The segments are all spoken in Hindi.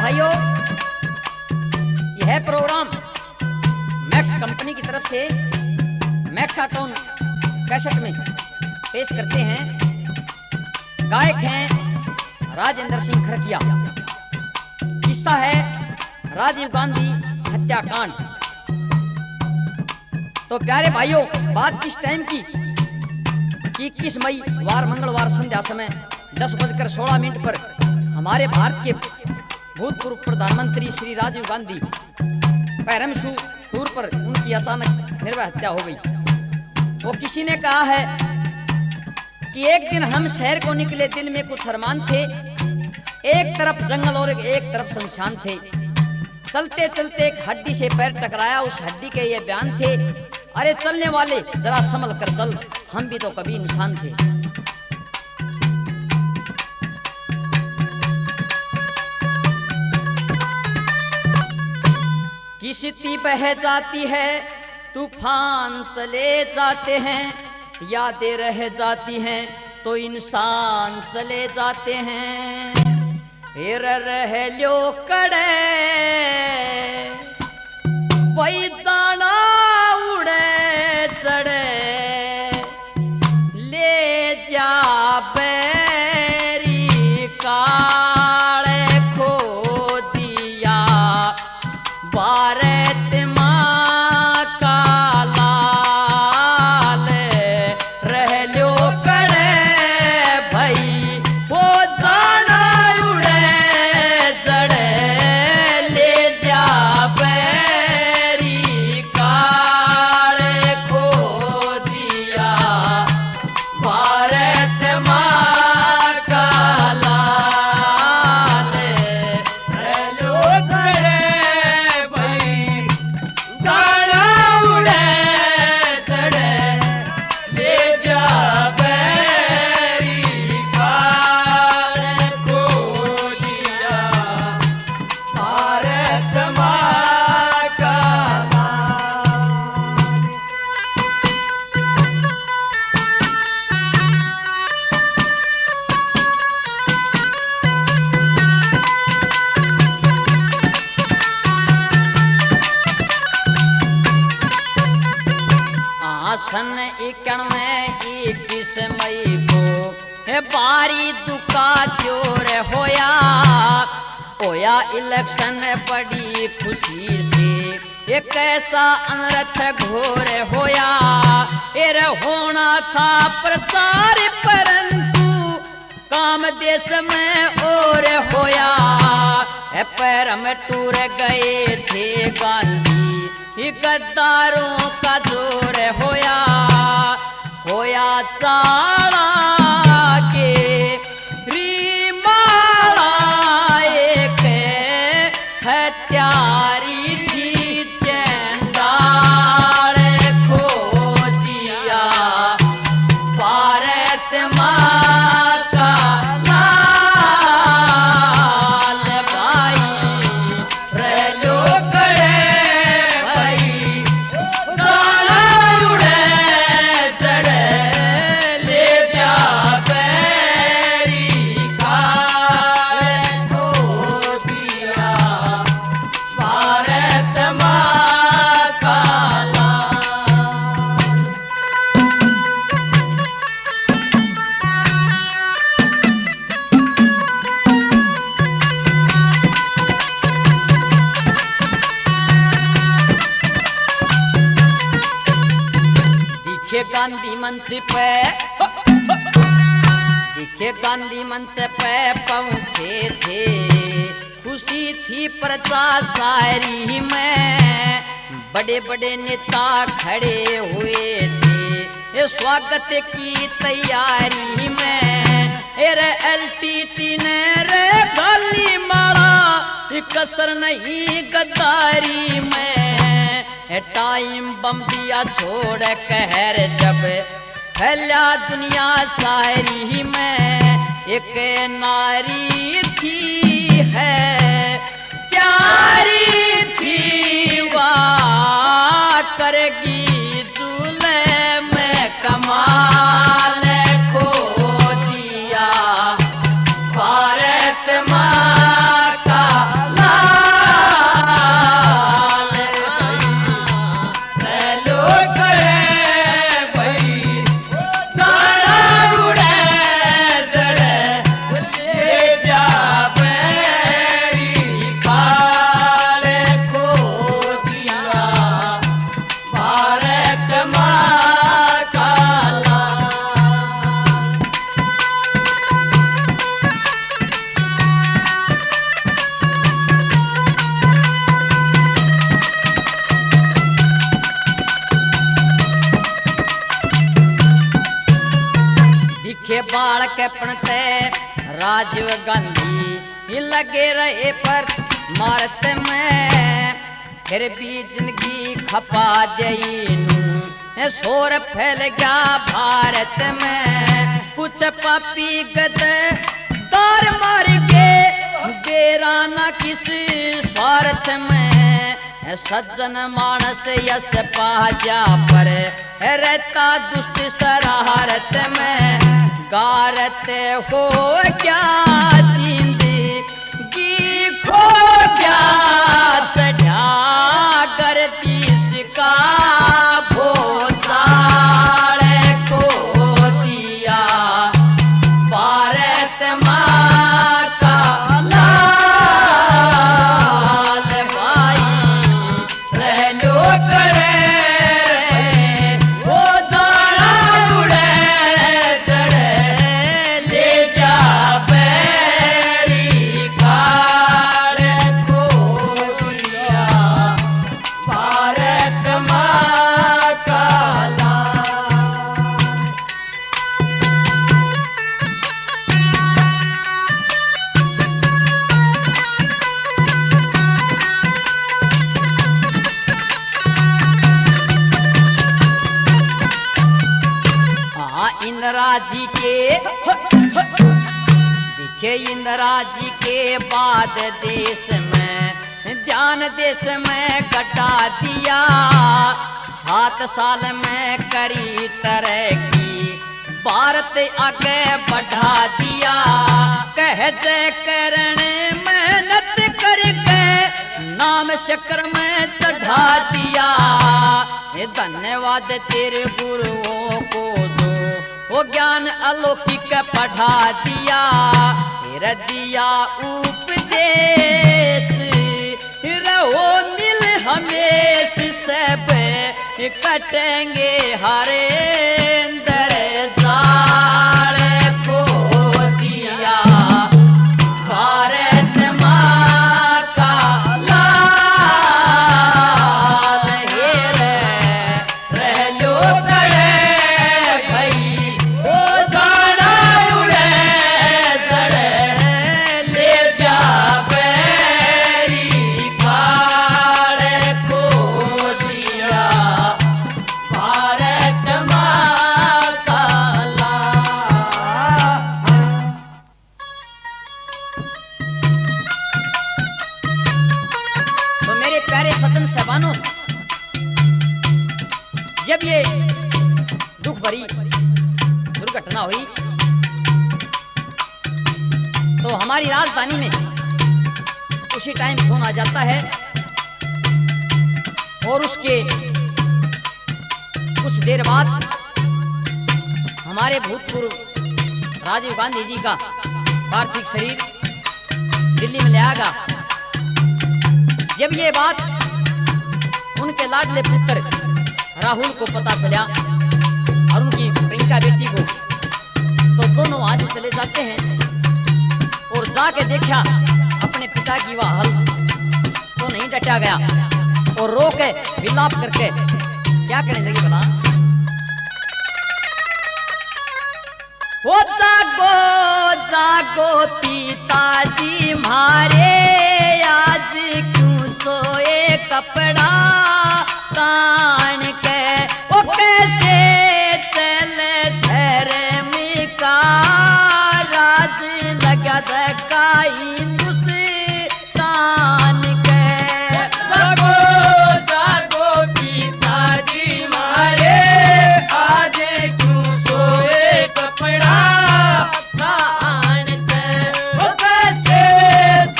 भाइयों, यह प्रोग्राम मैक्स कंपनी की तरफ से मैक्साटोन कैसेट में पेश करते हैं। गायक हैं राजेंद्र सिंह खरकिया। किस्सा है राजीव गांधी हत्याकांड। तो प्यारे भाइयों, बात किस टाइम की कि 21 मई वार मंगलवार संध्या समय 10:16 पर हमारे भारत के भूतपूर्व प्रधानमंत्री श्री राजीव गांधी पैरमसू टूर पर उनकी अचानक निर्भय हत्या हो गई। वो किसी ने कहा है कि एक दिन हम शहर को निकले, दिल में कुछ अरमान थे। एक तरफ जंगल और एक तरफ शमशान थे। चलते चलते एक हड्डी से पैर टकराया। उस हड्डी के ये बयान थे, अरे चलने वाले जरा संभल कर चल, हम भी तो कभी इंसान थे। किश्ती बह जाती है, तूफान चले जाते हैं, यादें रह जाती हैं तो इंसान चले जाते हैं। फिर रह लो कड़े वही जाना उड़े चढ़े, ले जा बैरी काले खो दिया भारत माँ का लाल। रह लो करे भाई वो जाना उड़े चढ़े, ले जा बैरी काले खो दिया भारत माँ का लाल। रह लो करे भाई जाना उड़े चढ़े, ले जा बैरी काले खो दिया भारत माँ का लाल। आसन 21 मई को है बारी दुका जोर होया इलेक्शन बड़ी खुशी से। एक ऐसा अनर्थ घोर होया, एर होना था प्रचार परंतु काम देश में और होया। पैर में टूर गए थे गांधी, गद्दारों का जोर होया चाला के रीमाला एक हत्यारी थी चंडाल खो दिया भारत माँ का लाल। भाई रह लो करे भाई जाना उड़े चढ़े, ले जा बैरी काले खो दिया भारत माँ का लाल। दिखे गांधी मंच पे, दिखे गांधी मंच पे पहुंचे थे। खुशी थी प्रजा सारी में, बड़े बड़े नेता खड़े हुए थे स्वागत की तैयारी में। LTT ने रे गाली मारा, कसर नहीं गद्दारी में। टाइम बम दिया छोड़ कहर जब फैला दुनिया सारी में। एक नारी थी है प्यारी थी, वाह करेगी जुले में कमाल खो दिया भारत माँ का लाल। दिखे बाल के पणते राजीव गांधी लगे रहे पर मारत में, फिर भी जिंदगी खपा दई शोर फैल गया भारत में। कुछ पापी गद तार मार के बेराना किस स्वार्थ में, सज्जन मानस यस पाजा पर रहता दुष्ट शरारत में। गारत हो क्या जिंदगी खो क्या चढ़ा कर इसका भोचाल खो दिया भारत माँ का लाल भाई रह लो करे वो जाना उड़े चढ़े ले जा बैरी काल खो दिया भारत माँ का लाल। इंदिरा जी के दिखे इंदिरा जी के बाद देश में ध्यान देश में कटा दिया। 7 साल में करी तरक्की भारत आगे बढ़ा दिया। कह जय करण मेहनत करके नाम शक्र में चढ़ा दिया। धन्यवाद तेरे गुरुओं को जो वो ज्ञान अलौकिक पढ़ा दिया। फिर दिया उपदेश रहो मिल हमेश सब कटेंगे हरे अंदर जाल खो दिया भारत माँ का लाल। रह लो करे भाई वो जाना उड़े चढ़े ले जा बैरी काल खो दिया भारत माँ का लाल। तो मेरे प्यारे सज्जन साहबानों, जब ये दुख भरी दुर्घटना हुई तो हमारी राजधानी में उसी टाइम फोन आ जाता है और उसके कुछ देर बाद हमारे भूतपूर्व राजीव गांधी जी का पार्थिव शरीर दिल्ली में ले आएगा। जब ये बात उनके लाडले पुत्र राहुल को पता चला और उनकी प्रियंका बेटी को, तो दोनों वहां से चले जाते हैं और जाके देखा अपने पिता की वह हालत तो नहीं डटा गया और रो के विलाप करके क्या करने लगे बता। वो जागो जागो पिताजी मारे आज क्यों सोए कपड़ा तान के, वो कैसे चले धर्म का राज लगा धक्का हिंदुस्तान के। जागो जागो पिताजी मारे आज क्यों सोए कपड़ा तान के, वो कैसे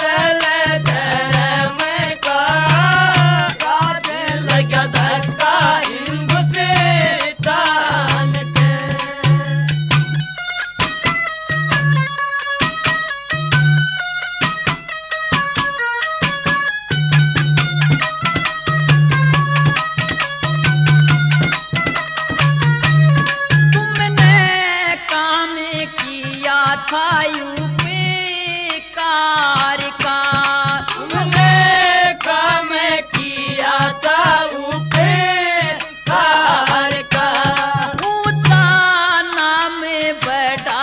चले धर्म का राज लगा धक्का हिंदुस्तान के। तुमने काम किया था यूपी कार का, तुमने काम किया था उपकार का ऊंचा नाम बढ़ा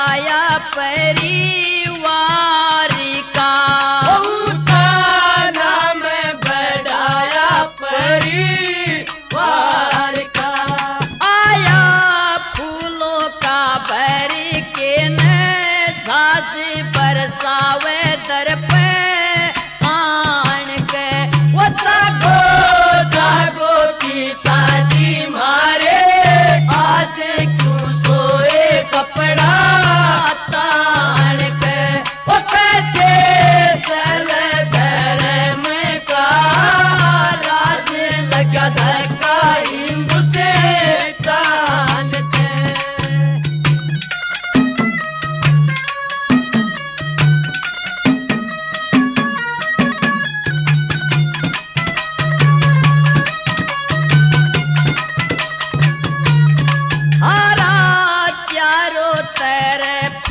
तरफ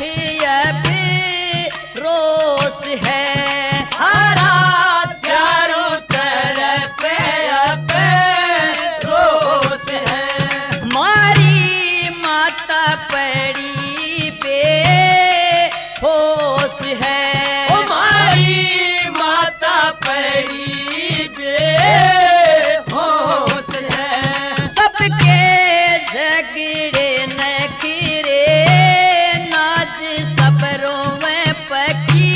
अभी रोष है, हरा चारों तरफ अब रोष है। मारी माता पड़ी बेहोश है, हमारी माता पड़ी बेहोश है। सबके झगड़े नखरे नाच सबरों में पकी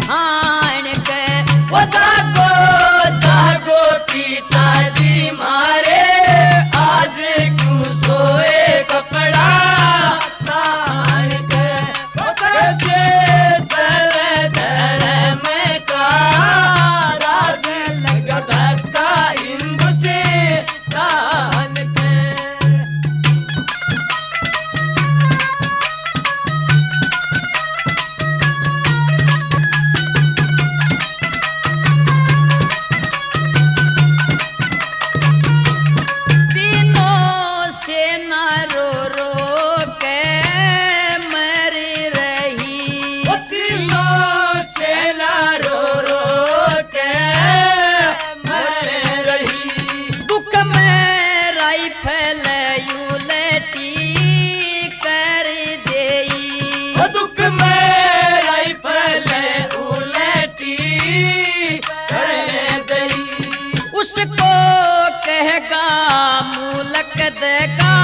हाण गए। वो जागो जागो पिताजी मारे, आज क्यों सोए कपड़ा तान के। वो कैसे चले धर्म का राज, लगा धक्का हिंदू से तान के। तीनों सेना रो रो के मर रही, वो तीनों सेना रो रो के मर रही। दुख में राइफल उलटी कर देई, वो दुख में राइफल उलटी कर गई। उसको कहेगा मूलक देगा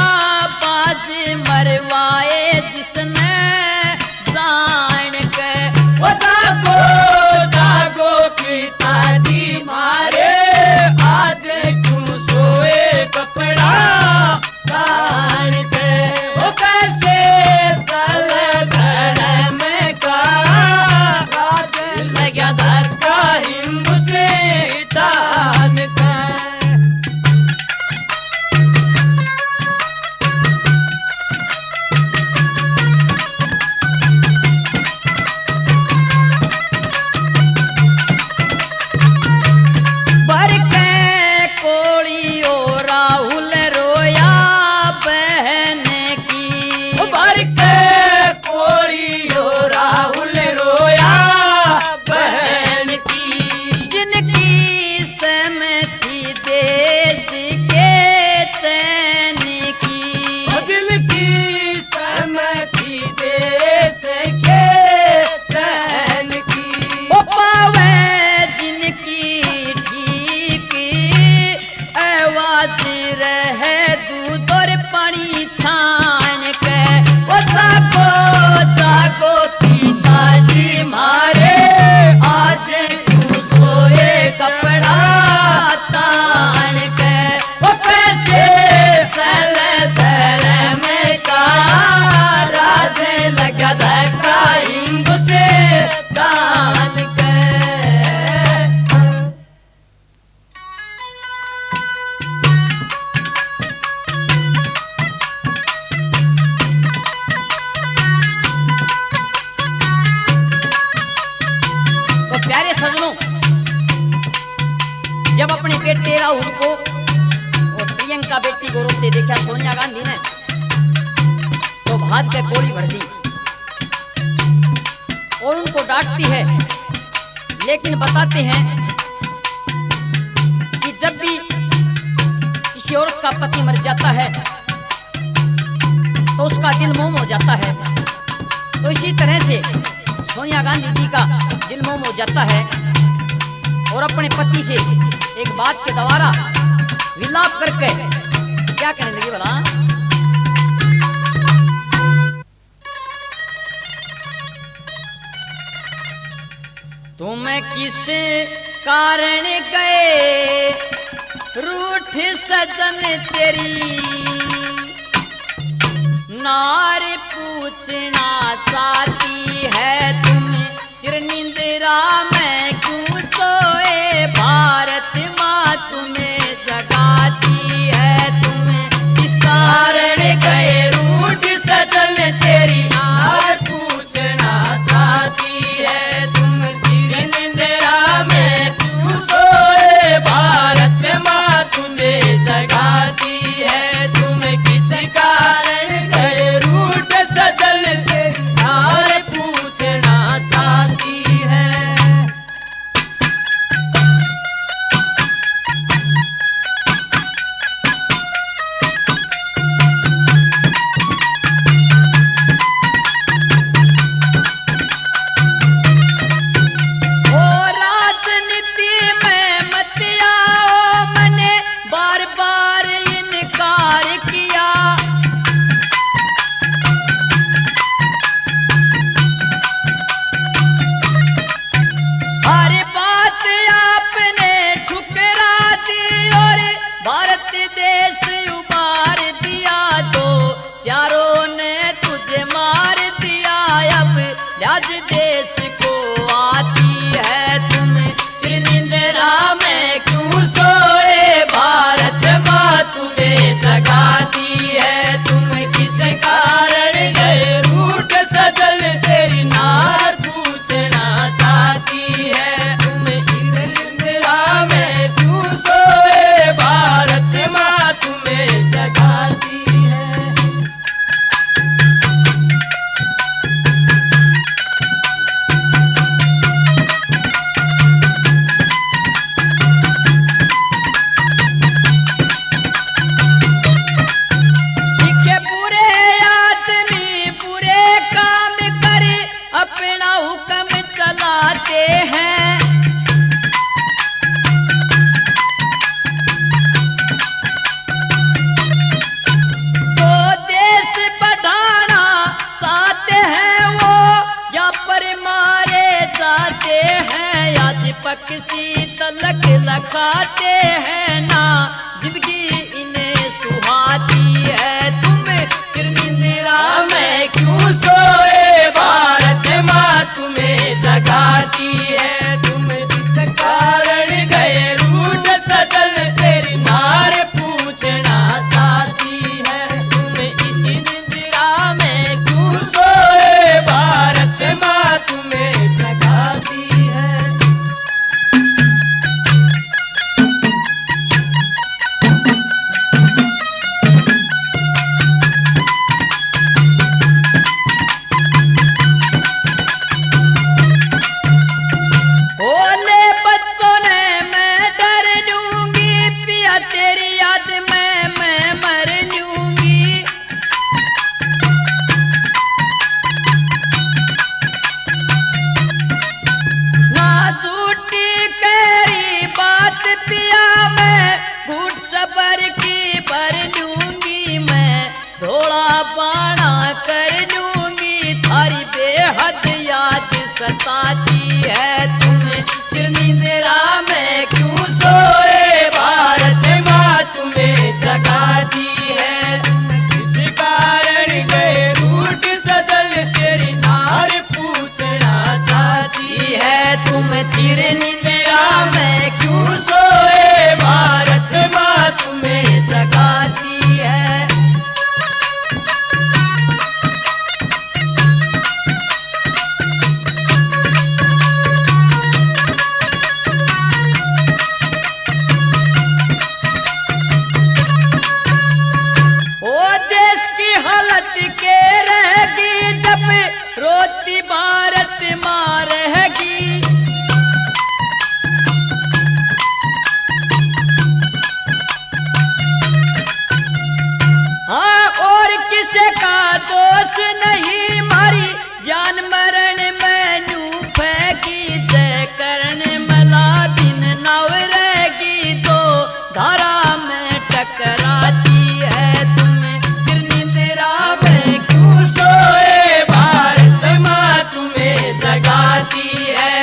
बाज मरवाए जिसने जान के। वो जागो जागो पिताजी मारे, आज क्यों सोए कपड़ा तान के। वो कैसे चले धर्म का राज, लगा धक्का हिंदू से तान का। भर के कोड़ी और राहुल रोया बहन की, भर के कोड़ी हो राहुल रोया बहन की। जिनकी सहमति देश के चैन की, दिल की सहमति देश के चैन की। ओ पावे जिनकी ठीक आवाज रहे दूध और पानी छान के। ओ जागो जागो पिताजी मारे, आज क्यों सोए कपड़ा तान के। ओ कैसे चले धर्म का राज, लगा धक्का हिंदू से तान के। तो प्यारे सजनों, जब अपने बेटे राहुल को और प्रियंका बेटी को रोते देखा सोनिया गांधी ने, तो भाज के गोली भर दी और उनको डांटती है। लेकिन बताते हैं कि जब भी किसी औरत का पति मर जाता है तो उसका दिल मोम हो जाता है। तो इसी तरह से सोनिया गांधी जी का दिल मोम हो जाता है और अपने पति से एक बात के द्वारा विलाप करके क्या कहने लगी बोला, तुम किस कारण गए रूठ सजन तेरी, नार पूछना चाहती है तुम चिरनिंद्रा में क्यों सोए, भारत माँ तुम्हें जगाती है, तुम किस कारण गए रूठ सजन तेरी, नार पूछना चाहती है तुम चिरनिंद्रा में क्यों सोए, भारत माँ तुम्हें जगाती है, तुम किस कारण गए रूठ सजन सी तलक लखाते हैं ना, जिंदगी इन्हें सुहाती है। तुम चिरनिंद्रा में क्यों सोए भारत माँ तुम्हें जगाती है। तुम इस कारण गए रूठ सजल तेरी नार पूछना चाहती है। तुम इसी निंद्रा में क्यों सोए भारत माँ तुम्हें जगाती है। ओले बच्चों ने मैं डर लूंगी, पिया तेरी याद में मैं मर लूंगी। ना झूठी करी बात पिया मैं, घूट सबर की भर लूंगी मैं, थोड़ा बाणा कर लूंगी। थारी बेहद याद सताती है। तुमने चिरनिंद्रा में क्यों सोए भारत माँ तुम्हें जगाती है। इस कारण गए रूठ सजल तेरी नार पूछना चाहती है। तुम चिरनिंद्रा में क्यों सोए भारत माँ तुम्हें जगाती है। ओ देश की हालत के रहेगी, जब रोती भारत माँ रहेगी। हाँ, और किसे का दोष नहीं, मारी जान मरण में यूं फेंकी। जय करने मला बिन नाव रहेगी, जो धारा में टकराती है। तुम्हें चिरनिंद्रा में क्यों सोए भारत माँ तुम्हें जगाती है।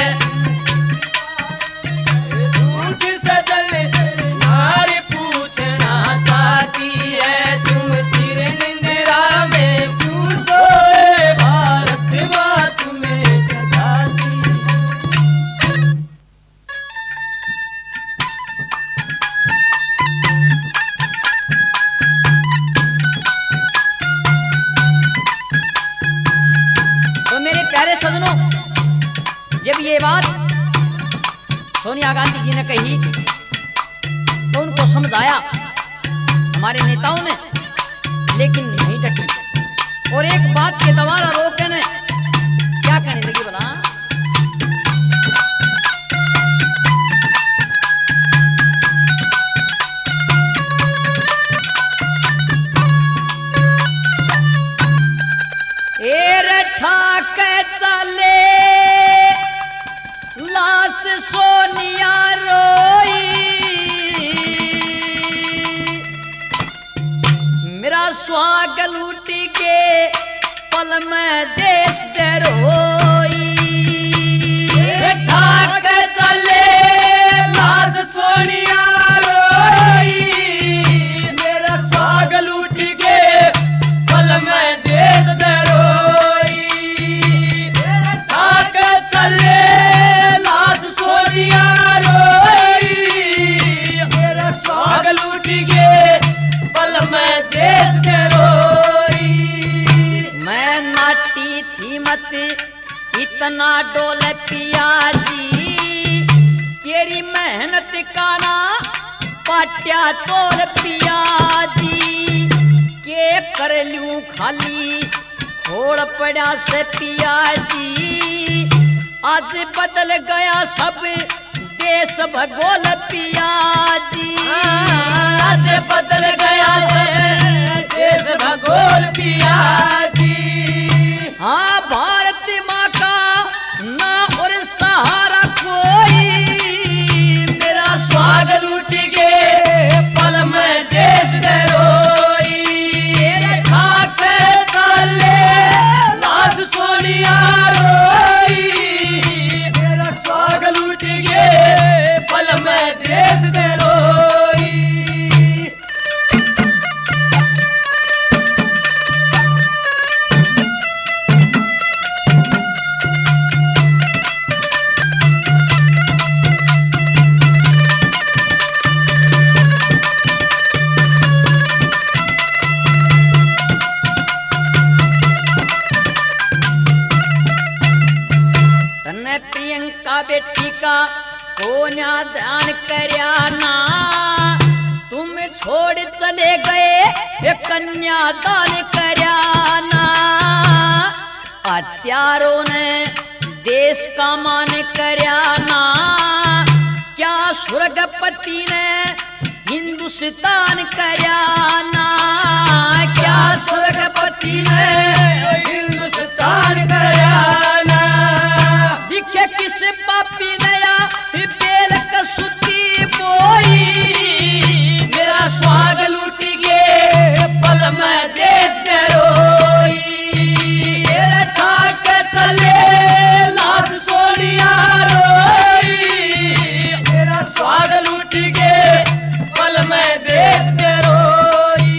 रूठ सजल तेरी नार पूछना चाहती है। तुम चिरनिंद्रा में क्यों सोए भारत माँ तुम्हें जगाती है। तो मेरे प्यारे सजनों, जब ये बात सोनिया गांधी जी ने कही तो उनको समझ आया हमारे नेताओं ने, लेकिन नहीं डटी। और एक बात के दोबारा रोके ने क्या कहने लगी बोला, ए रठा के चले लाश सोनिया रोई, मेरा सुहाग लूट के पल में देश डरोई। ठाक चले लाश सोनिया रोई, मेरा साग लूट के पल में देश डरोई। ठाक चले लाश सोनिया रोई, मेरा साग लूट के पल में देश डरोई। मैं नाटी थी मत इतना डोल पिया जी, तेरी मेहनत का ना पाट्या तोड़ पिया जी। के कर लूं खाली छोड़ पड़ा से पिया जी, आज बदल गया सब देश भगोल पिया जी। आज बदल गया सब देश भगोल पिया जी। हाँ, भारत माँ का ना और सहारा कोई, मेरा स्वाग लूट के पल में देश डरोई। ठाक चले लाश सोनिया रोई, मेरा स्वाग लूट के बेटी का कोन्या ध्यान करया ना, तुम छोड़ चले गए ये कन्यादान करया ना। हत्यारों ने देश का मान करया ना, क्या स्वर्गपति ने हिंदुस्तान करया ना, क्या स्वर्गपति ने हिंदुस्तान कराना। दिखे किस पापी नया बेल कसुती बोई, मेरा स्वाग लूट गए पल में देश डरोई। मेरे ठाक चले लाश सोनिया रोई, मेरा स्वाग लूट गए पल में देश डरोई।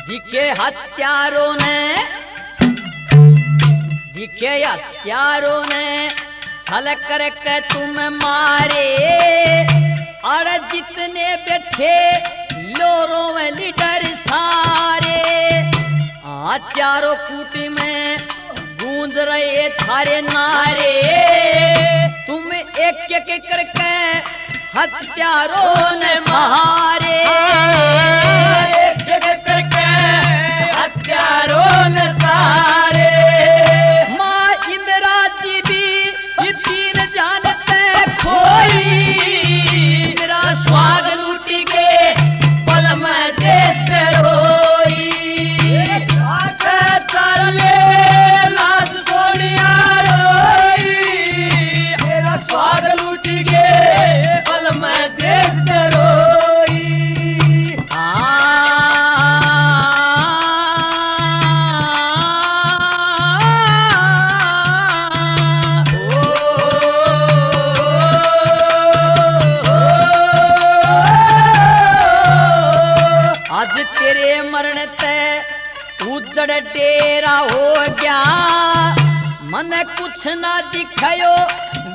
दिखे हत्यारों ने छल करके तुम मारे, और जितने बैठे लोरों में लीडर सारे, चारों कूटी में गूंज रहे थारे नारे, तुम एक एक करके हत्यारों ने सहारे। एक एक करके हत्यारों ने सारे, माँ इंदिरा जी भी ये तीन जानते खोई, मेरा स्वाग लूट गए पल में देश डरोई। चले लाश सोनिया रोई, मेरा स्वाग लूट गए पल में देश डरोई। आज तेरे मरण ते उजड़ डेरा हो गया, मन कुछ ना दिखायो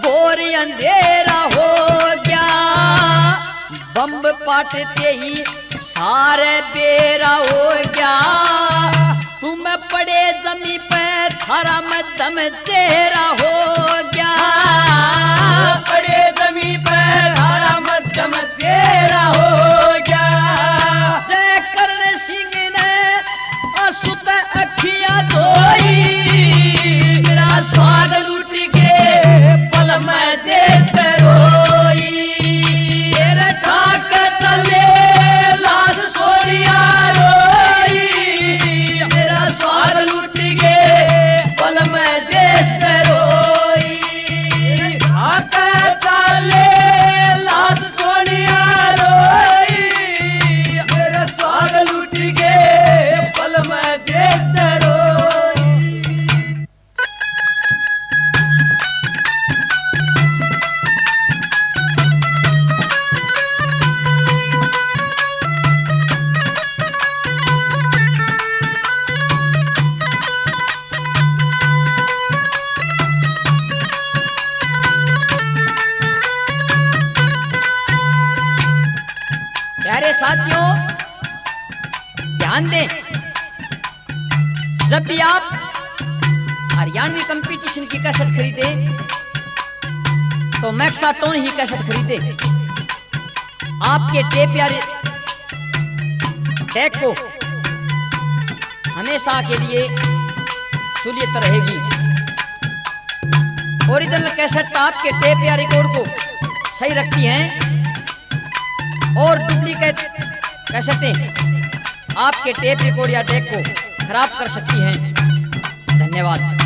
घोर अंधेरा हो गया। बम्ब पाटते ही सारे बेरा हो गया, तुम पड़े जमी पे थारा में दम चेहरा हो गया। पड़े जमी पे सारा मध्यम चेहरा हो गया। जय कर्ण सिंह ने असुत अखियां धोई, मेरा स्वाग लूट गए पल में देश डरोई। मेरे ठाक चले लाश सोनिया रोई, मेरा स्वाग लूट गए पल में देश डरोई। ठाक चले लाश सोनिया रोई, मेरा स्वाग लूट गए पल में देश डरोई। प्यारे साथियों ध्यान दें, जब भी आप हरियाणवी कंपटीशन की कैसेट खरीदे तो मैक्साटोन ही कैसेट खरीदे। आपके टेप या टैग को हमेशा के लिए सुलियत रहेगी। ओरिजिनल कैसेट आपके टेप या रिकॉर्ड को सही रखती हैं और डुप्लीकेट कैसेटें आपके टेप रिकॉर्ड या टैग को खराब कर सकती हैं। धन्यवाद।